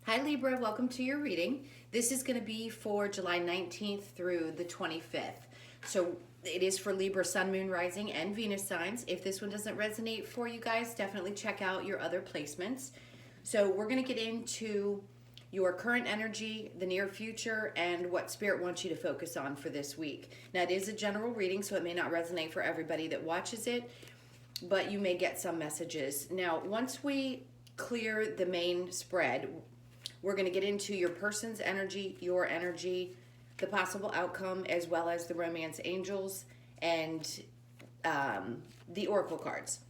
Hi Libra, welcome to your reading. This is going to be for July 19th through the 25th. So it is for Libra, Sun, Moon, Rising, and Venus signs. If this one doesn't resonate for you guys, definitely check out your other placements. So we're going to get into your current energy, the near future, and what Spirit wants you to focus on for this week. Now it is a general reading, so it may not resonate for everybody that watches it, but you may get some messages. Now, once we clear the main spread, we're going to get into your person's energy, your energy, the possible outcome, as well as the romance angels and the oracle cards.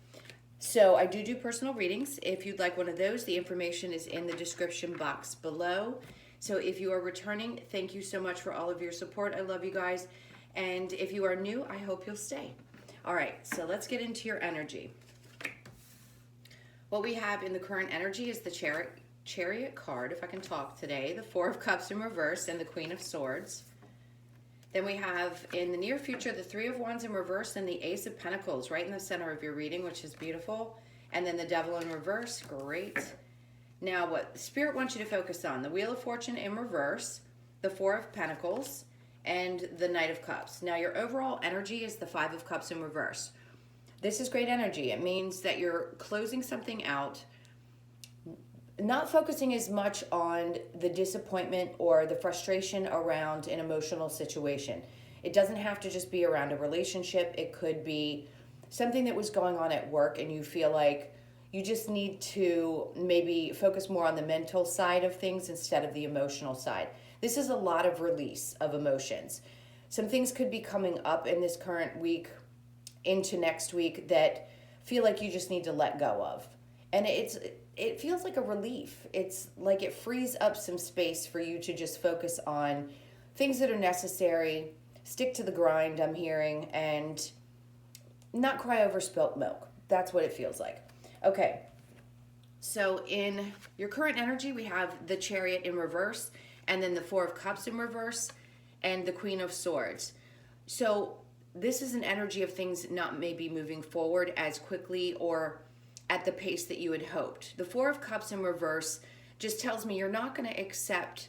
So I do personal readings. If you'd like one of those, the information is in the description box below. So if you are returning, thank you so much for all of your support. I love you guys. And if you are new, I hope you'll stay. All right, so let's get into your energy. What we have in the current energy is the Chariot card, if I can talk today, the Four of Cups in reverse, and the Queen of Swords. Then we have in the near future the Three of Wands in reverse and the Ace of Pentacles right in the center of your reading, which is beautiful. And then the Devil in reverse, great. Now what Spirit wants you to focus on, the Wheel of Fortune in reverse, the Four of Pentacles, and the Knight of Cups. Now your overall energy is the Five of Cups in reverse. This is great energy. It means that you're closing something out, not focusing as much on the disappointment or the frustration around an emotional situation. It doesn't have to just be around a relationship. It could be something that was going on at work and you feel like you just need to maybe focus more on the mental side of things instead of the emotional side. This is a lot of release of emotions. Some things could be coming up in this current week into next week that feel like you just need to let go of. And it feels like a relief. It's like it frees up some space for you to just focus on things that are necessary, stick to the grind, I'm hearing, and not cry over spilt milk. That's what it feels like. Okay, so in your current energy, we have the Chariot in reverse, and then the Four of Cups in reverse, and the Queen of Swords. So this is an energy of things not maybe moving forward as quickly or at the pace that you had hoped. The Four of Cups in reverse just tells me you're not going to accept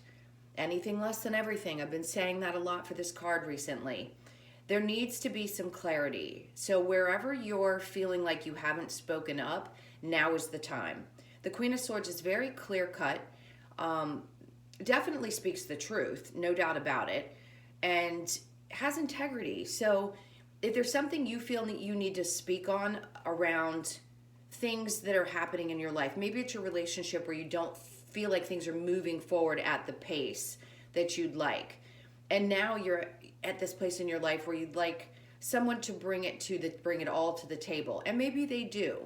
anything less than everything. I've been saying that a lot for this card recently. There needs to be some clarity. So wherever you're feeling like you haven't spoken up, now is the time. The Queen of Swords is very clear-cut, definitely speaks the truth, no doubt about it, and has integrity. So if there's something you feel that you need to speak on around things that are happening in your life, maybe it's your relationship where you don't feel like things are moving forward at the pace that you'd like, and now you're at this place in your life where you'd like someone to bring it all to the table, and maybe they do,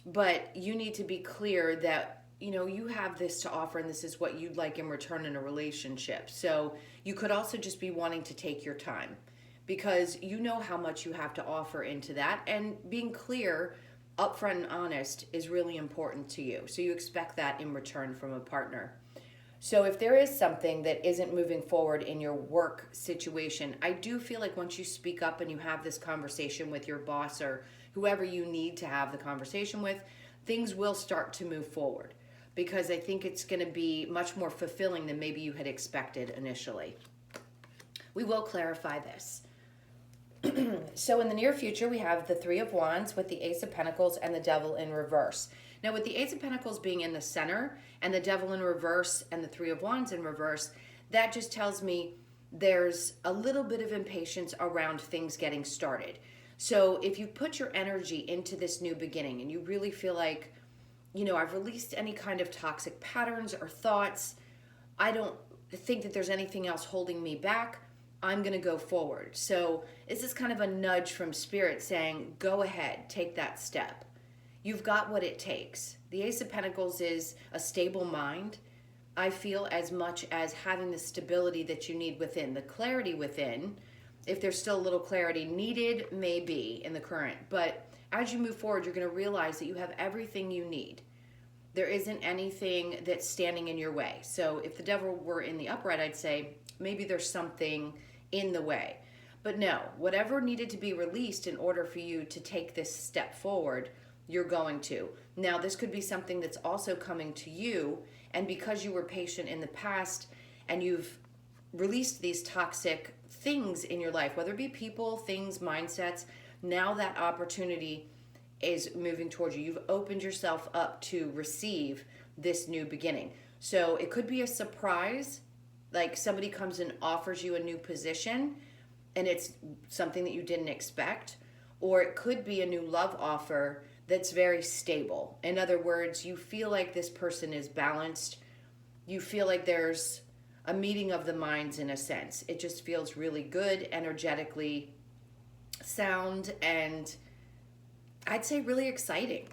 but you need to be clear that you have this to offer and this is what you'd like in return in a relationship. So you could also just be wanting to take your time because you know how much you have to offer into that, and being clear, upfront and honest is really important to you. So you expect that in return from a partner. So if there is something that isn't moving forward in your work situation, I do feel like once you speak up and you have this conversation with your boss or whoever you need to have the conversation with, things will start to move forward, because I think it's going to be much more fulfilling than maybe you had expected initially. We will clarify this. So in the near future, we have the Three of Wands with the Ace of Pentacles and the Devil in reverse. Now with the Ace of Pentacles being in the center and the Devil in reverse and the Three of Wands in reverse, that just tells me there's a little bit of impatience around things getting started. So if you put your energy into this new beginning and you really feel like, I've released any kind of toxic patterns or thoughts, I don't think that there's anything else holding me back, I'm going to go forward. So this is kind of a nudge from Spirit saying, go ahead, take that step. You've got what it takes. The Ace of Pentacles is a stable mind, I feel, as much as having the stability that you need within, the clarity within. If there's still a little clarity needed, maybe in the current. But as you move forward, you're going to realize that you have everything you need. There isn't anything that's standing in your way. So if the Devil were in the upright, I'd say maybe there's something in the way. But no, whatever needed to be released in order for you to take this step forward, you're going to. Now, this could be something that's also coming to you, and because you were patient in the past and you've released these toxic things in your life, whether it be people, things, mindsets, now that opportunity is moving towards you. You've opened yourself up to receive this new beginning. So it could be a surprise, like somebody comes and offers you a new position and it's something that you didn't expect, or it could be a new love offer that's very stable. In other words, you feel like this person is balanced. You feel like there's a meeting of the minds in a sense. It just feels really good, energetically sound, and I'd say really exciting.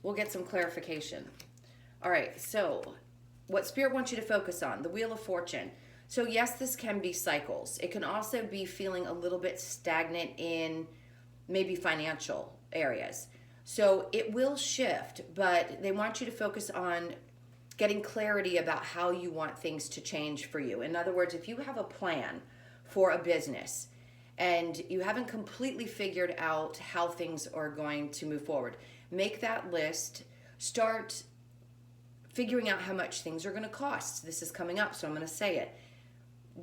We'll get some clarification. All right, so what Spirit wants you to focus on, the Wheel of Fortune. So yes, this can be cycles. It can also be feeling a little bit stagnant in maybe financial areas. So it will shift, but they want you to focus on getting clarity about how you want things to change for you. In other words, if you have a plan for a business and you haven't completely figured out how things are going to move forward, make that list. Start figuring out how much things are going to cost. This is coming up, so I'm going to say it.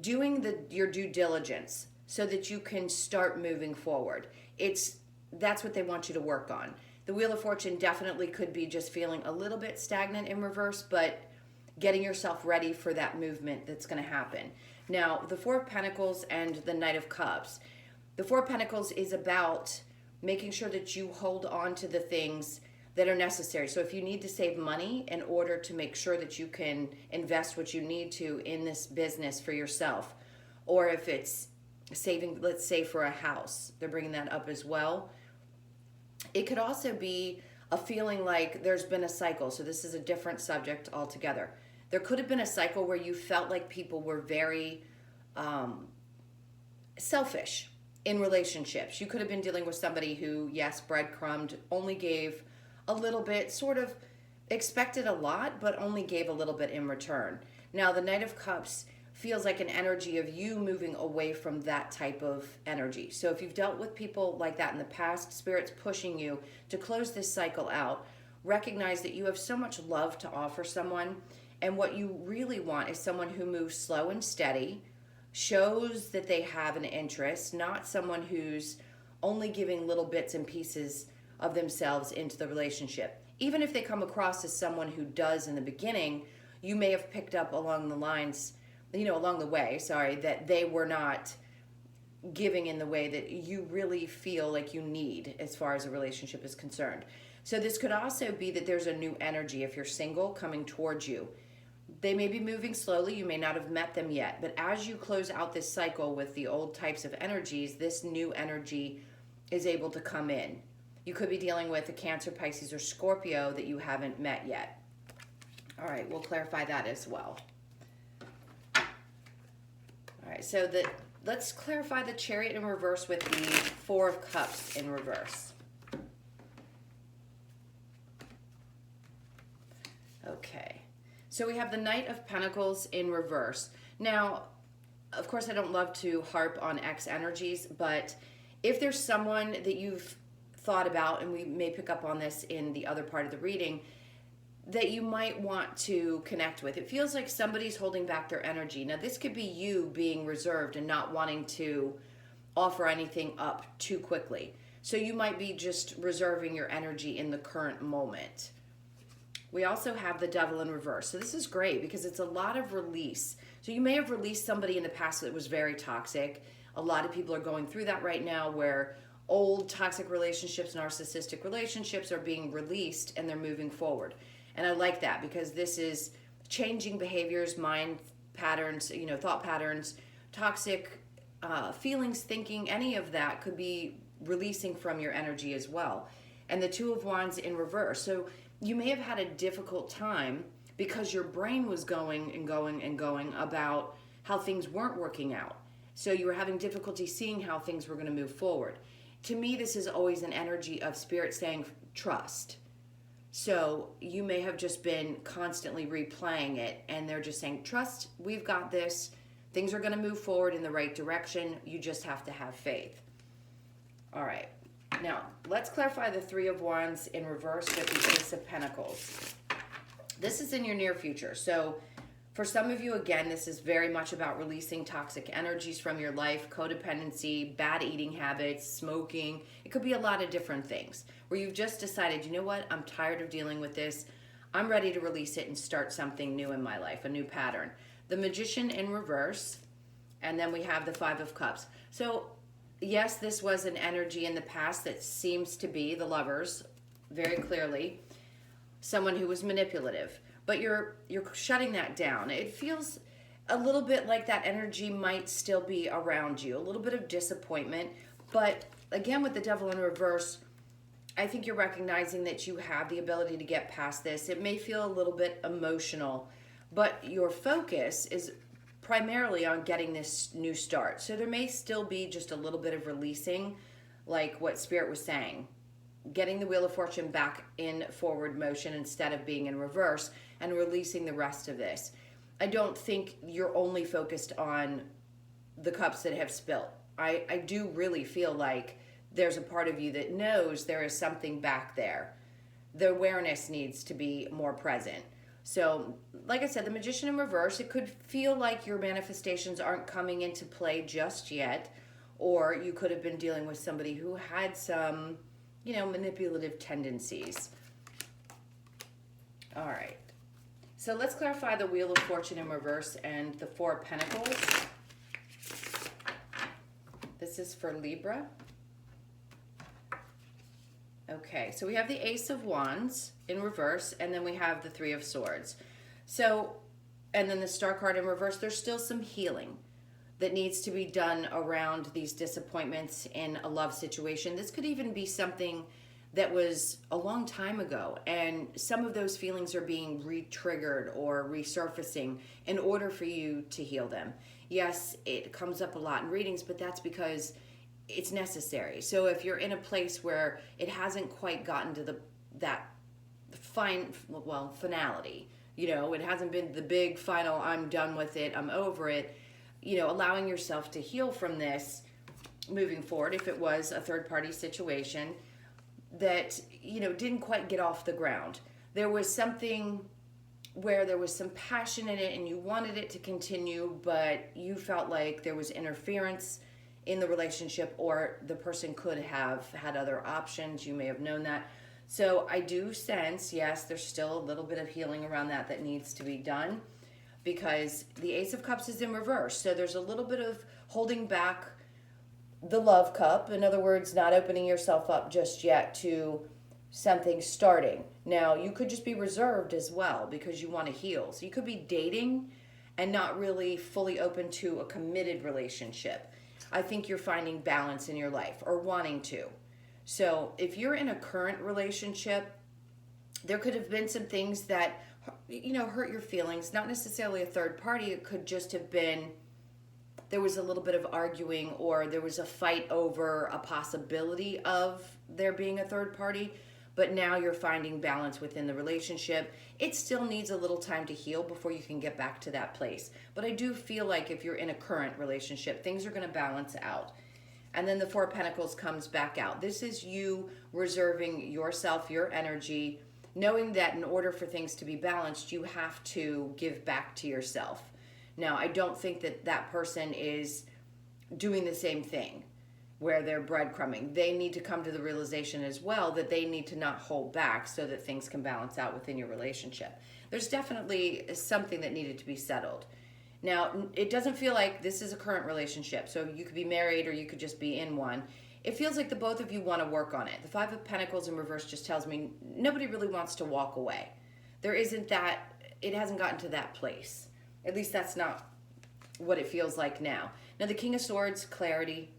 Doing your due diligence so that you can start moving forward. That's what they want you to work on. The Wheel of Fortune definitely could be just feeling a little bit stagnant in reverse, but getting yourself ready for that movement that's going to happen. Now, the Four of Pentacles and the Knight of Cups. The Four of Pentacles is about making sure that you hold on to the things that are necessary. So if you need to save money in order to make sure that you can invest what you need to in this business for yourself, or if it's saving, let's say for a house, they're bringing that up as well. It could also be a feeling like there's been a cycle. So this is a different subject altogether. There could have been a cycle where you felt like people were very selfish in relationships. You could have been dealing with somebody who, yes, breadcrumbed, only gave a little bit, sort of expected a lot, but only gave a little bit in return. Now, the Knight of Cups feels like an energy of you moving away from that type of energy. So if you've dealt with people like that in the past, Spirit's pushing you to close this cycle out. Recognize that you have so much love to offer someone, and what you really want is someone who moves slow and steady, shows that they have an interest, not someone who's only giving little bits and pieces of themselves into the relationship. Even if they come across as someone who does in the beginning, you may have picked up along the way, that they were not giving in the way that you really feel like you need as far as a relationship is concerned. So this could also be that there's a new energy, if you're single, coming towards you. They may be moving slowly, you may not have met them yet, but as you close out this cycle with the old types of energies, this new energy is able to come in. You could be dealing with a Cancer, Pisces, or Scorpio that you haven't met yet. All right, we'll clarify that as well. All right, so let's clarify the Chariot in reverse with the Four of Cups in reverse. Okay, so we have the Knight of Pentacles in reverse. Now, of course, I don't love to harp on X energies, but if there's someone that you've thought about, and we may pick up on this in the other part of the reading, that you might want to connect with. It feels like somebody's holding back their energy. Now, this could be you being reserved and not wanting to offer anything up too quickly. So you might be just reserving your energy in the current moment. We also have the Devil in reverse. So this is great because it's a lot of release. So you may have released somebody in the past that was very toxic. A lot of people are going through that right now, where old toxic relationships, narcissistic relationships are being released and they're moving forward. And I like that because this is changing behaviors, mind patterns, thought patterns, toxic feelings, thinking, any of that could be releasing from your energy as well. And the Two of Wands in reverse. So you may have had a difficult time because your brain was going and going and going about how things weren't working out. So you were having difficulty seeing how things were going to move forward. To me, this is always an energy of Spirit saying trust. So you may have just been constantly replaying it, and they're just saying, trust, we've got this. Things are going to move forward in the right direction. You just have to have faith. All right. Now, let's clarify the Three of Wands in reverse with the Ace of Pentacles. This is in your near future. So for some of you, again, this is very much about releasing toxic energies from your life, codependency, bad eating habits, smoking. It could be a lot of different things where you've just decided, you know what, I'm tired of dealing with this. I'm ready to release it and start something new in my life, a new pattern. The Magician in reverse, and then we have the Five of Cups. So yes, this was an energy in the past that seems to be the Lovers, very clearly, someone who was manipulative. But you're shutting that down. It feels a little bit like that energy might still be around you, a little bit of disappointment. But again, with the Devil in reverse, I think you're recognizing that you have the ability to get past this. It may feel a little bit emotional, but your focus is primarily on getting this new start. So there may still be just a little bit of releasing, like what Spirit was saying, getting the Wheel of Fortune back in forward motion instead of being in reverse, and releasing the rest of this. I don't think you're only focused on the cups that have spilt. I do really feel like there's a part of you that knows there is something back there. The awareness needs to be more present. So, like I said, the Magician in reverse, it could feel like your manifestations aren't coming into play just yet, or you could have been dealing with somebody who had some, manipulative tendencies. All right. So let's clarify the Wheel of Fortune in reverse and the Four of Pentacles. This is for Libra. Okay, so we have the Ace of Wands in reverse, and then we have the Three of Swords. So, and then the Star card in reverse, there's still some healing that needs to be done around these disappointments in a love situation. This could even be something that was a long time ago, and some of those feelings are being re-triggered or resurfacing in order for you to heal them. Yes, it comes up a lot in readings, but that's because it's necessary. So if you're in a place where it hasn't quite gotten to that finality, it hasn't been the big final, I'm done with it, I'm over it, allowing yourself to heal from this moving forward, if it was a third-party situation that, didn't quite get off the ground. There was something where there was some passion in it and you wanted it to continue, but you felt like there was interference in the relationship, or the person could have had other options. You may have known that. So I do sense, yes, there's still a little bit of healing around that needs to be done, because the Ace of Cups is in reverse. So there's a little bit of holding back the love cup. In other words, not opening yourself up just yet to something starting. Now, you could just be reserved as well because you want to heal. So you could be dating and not really fully open to a committed relationship. I think you're finding balance in your life, or wanting to. So if you're in a current relationship, there could have been some things that, hurt your feelings. Not necessarily a third party. It could just have been there was a little bit of arguing, or there was a fight over a possibility of there being a third party. But now you're finding balance within the relationship. It still needs a little time to heal before you can get back to that place. But I do feel like if you're in a current relationship, things are going to balance out. And then the Four of Pentacles comes back out. This is you reserving yourself, your energy, knowing that in order for things to be balanced, you have to give back to yourself. Now, I don't think that that person is doing the same thing, where they're breadcrumbing. They need to come to the realization as well that they need to not hold back so that things can balance out within your relationship. There's definitely something that needed to be settled. Now, it doesn't feel like this is a current relationship, so you could be married or you could just be in one. It feels like the both of you want to work on it. The Five of Pentacles in reverse just tells me nobody really wants to walk away. There isn't that, it hasn't gotten to that place. At least that's not what it feels like now. Now, the King of Swords, clarity.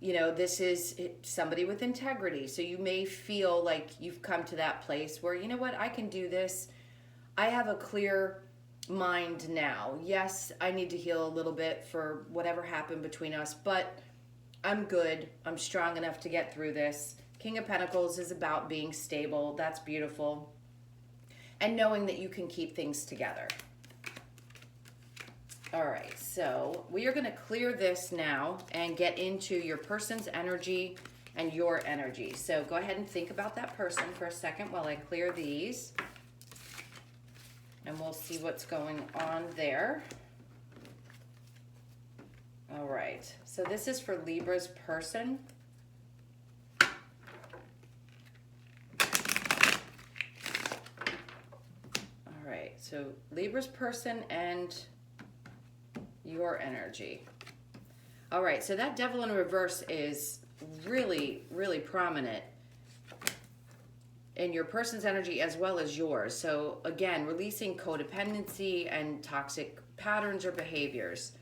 This is somebody with integrity. So you may feel like you've come to that place where, I can do this. I have a clear mind now. Yes, I need to heal a little bit for whatever happened between us, but I'm good. I'm strong enough to get through this. King of Pentacles is about being stable. That's beautiful. And knowing that you can keep things together. All right, so we are going to clear this now and get into your person's energy and your energy. So go ahead and think about that person for a second while I clear these. And we'll see what's going on there. All right, so this is for Libra's person. All right, so Libra's person and your energy. All right, so that devil in reverse is really, really prominent in your person's energy as well as yours. So again, releasing codependency and toxic patterns or behaviors.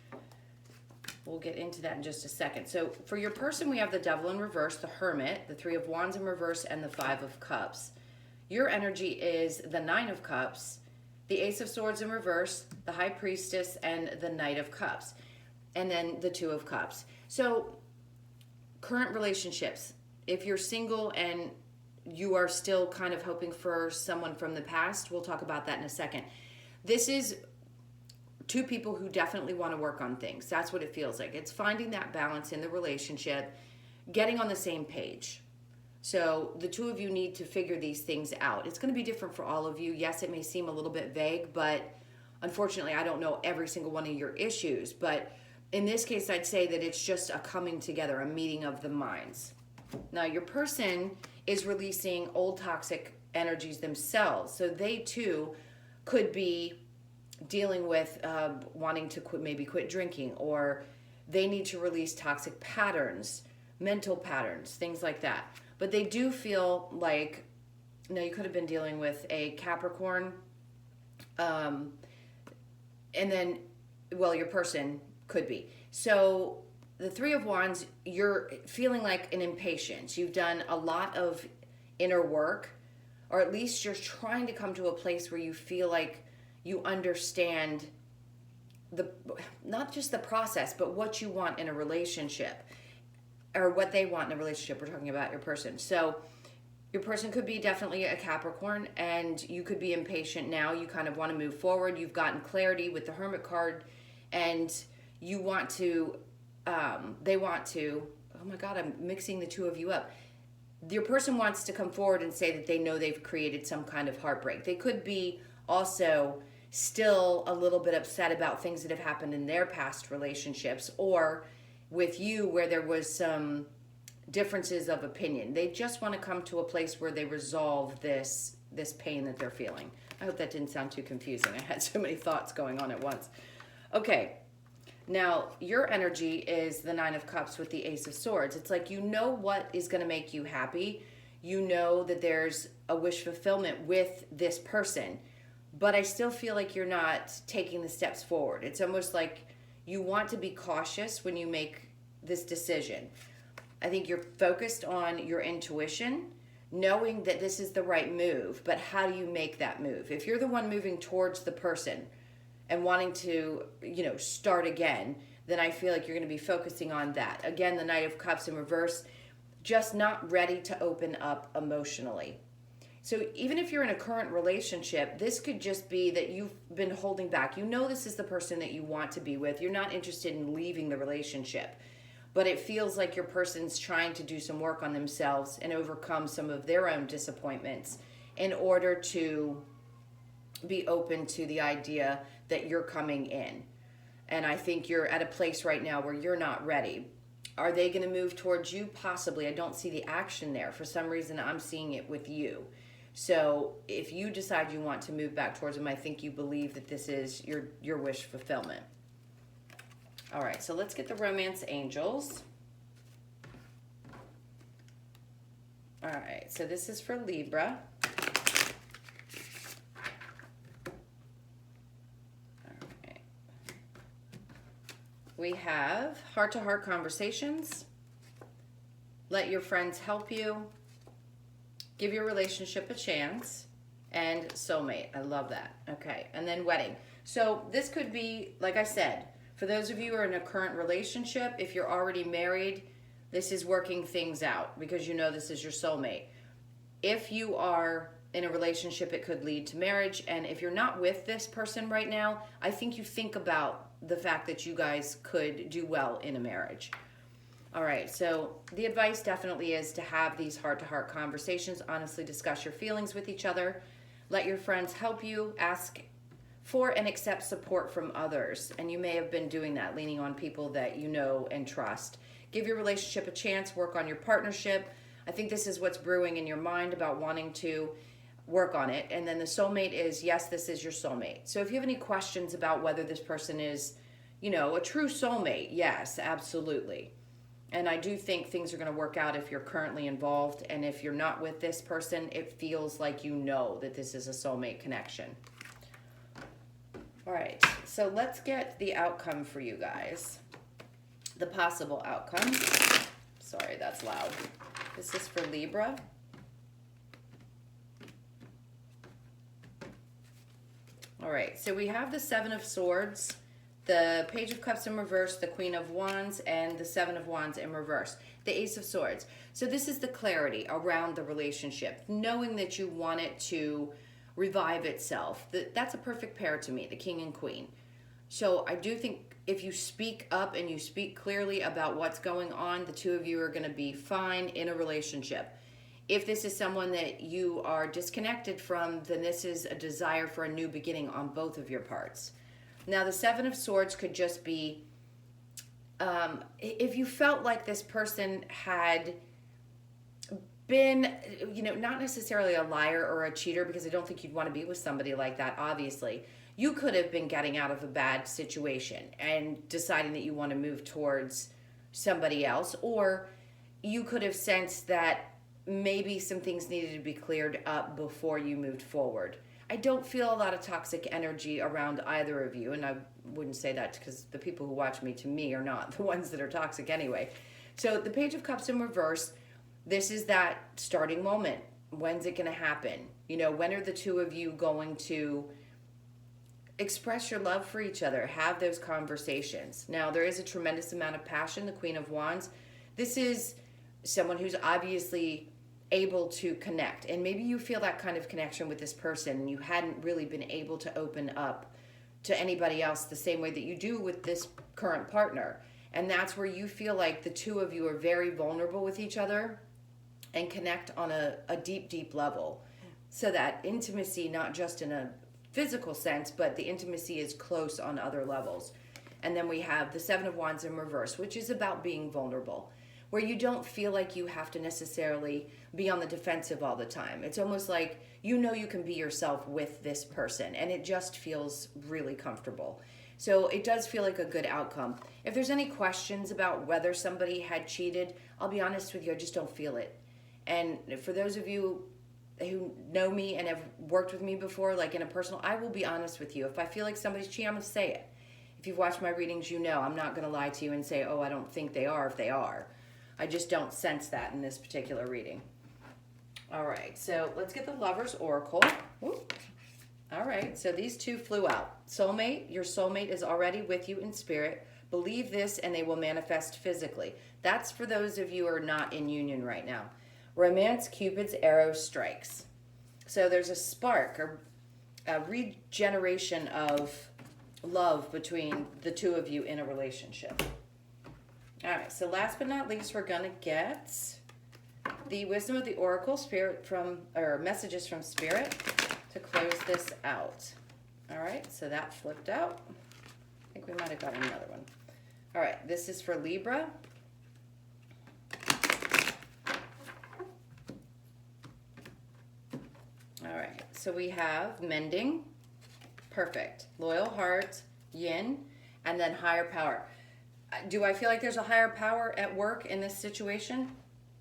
We'll get into that in just a second. So for your person, we have the devil in reverse, the hermit, the 3 of wands in reverse, and the 5 of cups. Your energy is the 9 of cups, the ace of swords in reverse, the high priestess, and the knight of cups. And then the 2 of cups. So current relationships, if you're single and you are still kind of hoping for someone from the past, we'll talk about that in a second. This is 2 people who definitely want to work on things. That's what it feels like. It's finding that balance in the relationship, getting on the same page. So the 2 of you need to figure these things out. It's going to be different for all of you. Yes, it may seem a little bit vague, but unfortunately, I don't know every single one of your issues. But in this case, I'd say that it's just a coming together, a meeting of the minds. Now, your person is releasing old toxic energies themselves. So they too could be dealing with wanting to quit drinking, or they need to release toxic patterns, mental patterns, things like that. But they do feel like, now you could have been dealing with a Capricorn, and then, well, your person could be. So the 3 of wands, you're feeling like an impatience. You've done a lot of inner work, or at least you're trying to come to a place where you feel like you understand not just the process, but what you want in a relationship, or what they want in a relationship. We're talking about your person. So your person could be definitely a Capricorn, and you could be impatient now. You kind of want to move forward. You've gotten clarity with the Hermit card, and you want to, they want to, oh my God, I'm mixing the 2 of you up. Your person wants to come forward and say that they know they've created some kind of heartbreak. They could be also still a little bit upset about things that have happened in their past relationships, or with you where there was some differences of opinion. They just want to come to a place where they resolve this pain that they're feeling. I hope that didn't sound too confusing. I had so many thoughts going on at once. Okay, now your energy is the 9 of cups with the ace of swords. It's like, you know what is going to make you happy. You know that there's a wish fulfillment with this person, but I still feel like you're not taking the steps forward. It's almost like you want to be cautious when you make this decision. I think you're focused on your intuition, knowing that this is the right move, but how do you make that move? If you're the one moving towards the person and wanting to, start again, then I feel like you're going to be focusing on that. Again, the Knight of Cups in reverse, just not ready to open up emotionally. So even if you're in a current relationship, this could just be that you've been holding back. You know this is the person that you want to be with. You're not interested in leaving the relationship, but it feels like your person's trying to do some work on themselves and overcome some of their own disappointments in order to be open to the idea that you're coming in. And I think you're at a place right now where you're not ready. Are they going to move towards you? Possibly. I don't see the action there. For some reason, I'm seeing it with you. So if you decide you want to move back towards them, I think you believe that this is your wish fulfillment. All right, so let's get the romance angels. All right, so this is for Libra. All right. We have heart-to-heart conversations. Let your friends help you. Give your relationship a chance. And soulmate. I love that. Okay, and then wedding. So this could be, like I said, for those of you who are in a current relationship, if you're already married, this is working things out because you know this is your soulmate. If you are in a relationship, it could lead to marriage. And if you're not with this person right now, I think you think about the fact that you guys could do well in a marriage. All right, so the advice definitely is to have these heart-to-heart conversations, honestly discuss your feelings with each other, let your friends help you, ask for and accept support from others. And you may have been doing that, leaning on people that you know and trust. Give your relationship a chance, work on your partnership. I think this is what's brewing in your mind about wanting to work on it. And then the soulmate is, yes, this is your soulmate. So if you have any questions about whether this person is, a true soulmate, yes, absolutely. And I do think things are going to work out if you're currently involved. And if you're not with this person, it feels like you know that this is a soulmate connection. All right, so let's get the outcome for you guys. The possible outcome. Sorry, that's loud. This is for Libra. All right, so we have the Seven of Swords, the Page of Cups in reverse, the Queen of Wands, and the Seven of Wands in reverse, the Ace of Swords. So this is the clarity around the relationship, knowing that you want it to revive itself. That's a perfect pair to me, the King and Queen. So I do think if you speak up and you speak clearly about what's going on, the two of you are going to be fine in a relationship. If this is someone that you are disconnected from, then this is a desire for a new beginning on both of your parts. Now, the Seven of Swords could just be, if you felt like this person had been, not necessarily a liar or a cheater, because I don't think you'd want to be with somebody like that, obviously. You could have been getting out of a bad situation and deciding that you want to move towards somebody else, or you could have sensed that maybe some things needed to be cleared up before you moved forward. I don't feel a lot of toxic energy around either of you, and I wouldn't say that because the people who watch me, to me, are not the ones that are toxic anyway. So the Page of Cups in reverse, this is that starting moment. When's it going to happen? When are the two of you going to express your love for each other, have those conversations? Now, there is a tremendous amount of passion, the Queen of Wands. This is someone who's obviously able to connect, and maybe you feel that kind of connection with this person and you hadn't really been able to open up to anybody else the same way that you do with this current partner. And that's where you feel like the two of you are very vulnerable with each other and connect on a deep level, so that intimacy, not just in a physical sense, but the intimacy is close on other levels. And then we have the Seven of Wands in reverse, which is about being vulnerable, where you don't feel like you have to necessarily be on the defensive all the time. It's almost like you can be yourself with this person, and it just feels really comfortable. So it does feel like a good outcome. If there's any questions about whether somebody had cheated, I'll be honest with you, I just don't feel it. And for those of you who know me and have worked with me before, like in a personal, I will be honest with you. If I feel like somebody's cheating, I'm going to say it. If you've watched my readings, I'm not going to lie to you and say, oh, I don't think they are, if they are. I just don't sense that in this particular reading. All right, so let's get the Lover's Oracle. Ooh. All right, so these two flew out. Soulmate, your soulmate is already with you in spirit. Believe this and they will manifest physically. That's for those of you who are not in union right now. Romance, Cupid's arrow strikes. So there's a spark or a regeneration of love between the two of you in a relationship. All right, so last but not least, we're going to get the Wisdom of the Oracle, messages from Spirit to close this out. All right, so that flipped out. I think we might have got another one. All right, this is for Libra. All right, so we have mending, perfect, loyal heart, yin, and then higher power. Do I feel like there's a higher power at work in this situation?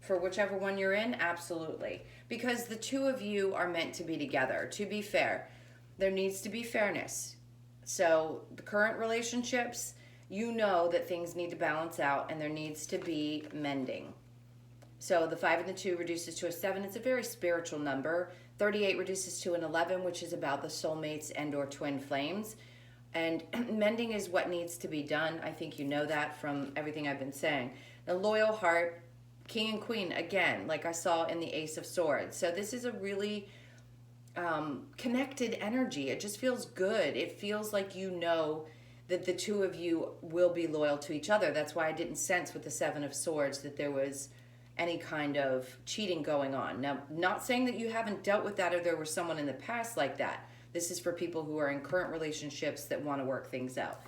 For whichever one you're in? Absolutely. Because the two of you are meant to be together. To be fair, there needs to be fairness. So the current relationships, you know that things need to balance out and there needs to be mending. So the 5 and the 2 reduces to a 7. It's a very spiritual number. 38 reduces to an 11, which is about the soulmates and or twin flames. And mending is what needs to be done. I think you know that from everything I've been saying. The loyal heart, King and Queen, again, like I saw in the Ace of Swords. So this is a really connected energy. It just feels good. It feels like you know that the two of you will be loyal to each other. That's why I didn't sense with the Seven of Swords that there was any kind of cheating going on. Now, not saying that you haven't dealt with that or there was someone in the past like that. This is for people who are in current relationships that want to work things out.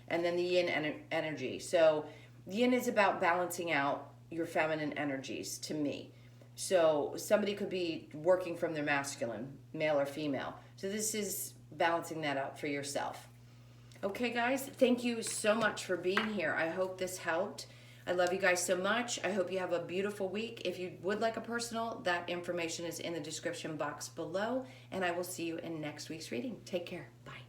And then the yin energy. So yin is about balancing out your feminine energies to me. So somebody could be working from their masculine, male or female. So this is balancing that out for yourself. Okay, guys, thank you so much for being here. I hope this helped. I love you guys so much. I hope you have a beautiful week. If you would like a personal, that information is in the description box below, and I will see you in next week's reading. Take care. Bye.